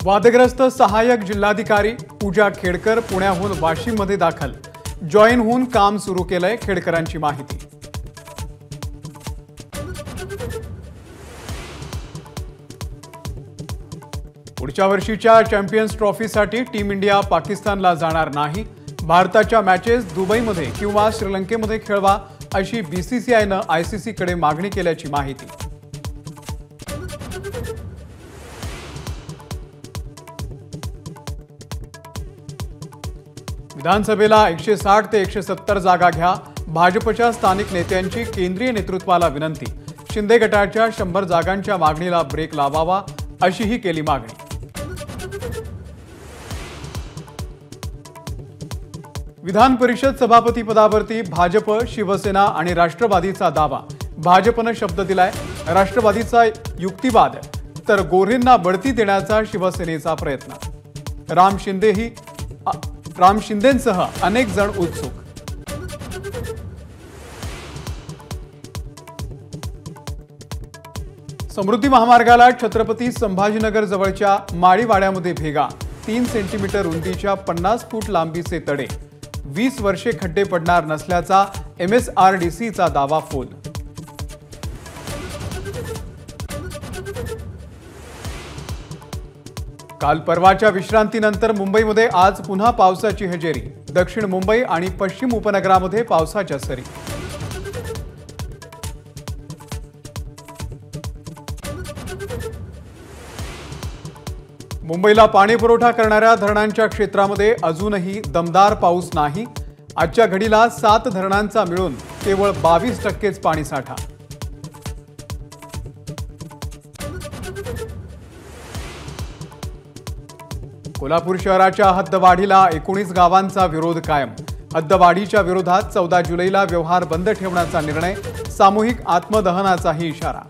वादग्रस्त सहाय्यक जिल्हाधिकारी पूजा खेडकर पुण्याहून वाशिममध्ये दाखल। जॉईन होऊन काम सुरू केलंय, खेडकरांची माहिती। पुढच्या वर्षीच्या चॅम्पियन्स ट्रॉफीसाठी टीम इंडिया पाकिस्तानला जाणार नाही। भारताच्या मॅचेस दुबईमध्ये किंवा श्रीलंकेमध्ये खेळवा अशी बीसीसीआयनं आयसीसीकडे मागणी केल्याची माहिती। विधानसभेला 160 ते 170 जागा घ्या। भाजपच्या स्थानिक नेत्यांची केंद्रीय नेतृत्वाला विनंती। शिंदे गटाच्या 100 जागांच्या मागणीला ब्रेक लावावा अशीही केली मागणी। विधान परिषद सभापती पदावरती भाजप, शिवसेना आणि राष्ट्रवादीचा दावा। भाजपनं शब्द दिलाय, राष्ट्रवादीचा युक्तिवाद तर गोऱ्हेंना बढती देण्याचा शिवसेनेचा प्रयत्न। राम शिंदेंसह अनेक जण उत्सुक। समृद्धी महामार्गाला छत्रपती संभाजीनगर जवळच्या माळीवाड्यामध्ये भेगा। 3 सेंटीमीटर रुंदीच्या 50 फूट लांबीचे तडे। 20 वर्षे खड्डे पडणार नसल्याचा MSRDCचा दावा फोल। काल परवाच्या विश्रांतीनंतर मुंबईमध्ये आज पुन्हा पावसाची हजेरी। दक्षिण मुंबई आणि पश्चिम उपनगरामध्ये पावसाच्या सरी। मुंबईला पाणी पुरवठा करणाऱ्या धरणांच्या क्षेत्रामध्ये अजूनही दमदार पाऊस नाही। आजच्या घडीला 7 धरणांचा मिळून केवळ 22% पाणीसाठा। कोल्हापूर शहराच्या हद्दवाढीला 19 गावांचा विरोध कायम। हद्दवाढीच्या विरोधात 14 जुलैला व्यवहार बंद ठेवण्याचा निर्णय। सामूहिक आत्मदहनाचाही इशारा।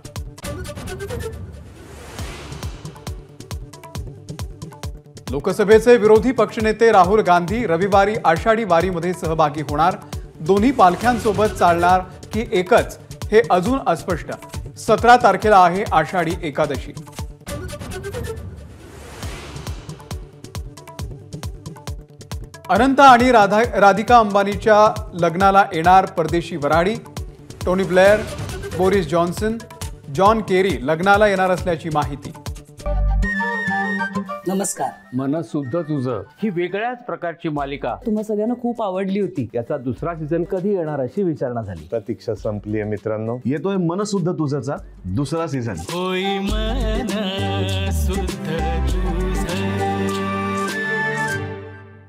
लोकसभेचे विरोधी पक्षनेते राहुल गांधी रविवारी आषाढी वारीमध्ये सहभागी होणार। दोन्ही पालख्यांसोबत चालणार की एकच हे अजून अस्पष्ट। 17 तारखेला आहे आषाढी एकादशी। अनंत आणि राधिका अंबानीच्या लग्नाला येणार परदेशी वऱ्हाडी। Tony Blair, Boris Johnson, John Kerry लग्नाला येणार असल्याची माहिती। नमस्कार। मनसुद्धा तुझं ही वेगळ्याच प्रकारची मालिका तुम्हा सगळ्यांना खूप आवडली होती। याचा दुसरा सीझन कधी येणार अशी विचारणा झाली। प्रतीक्षा संपली आहे मित्रांनो। येतोय मनसुद्धा तुझंचा दुसरा सीझन।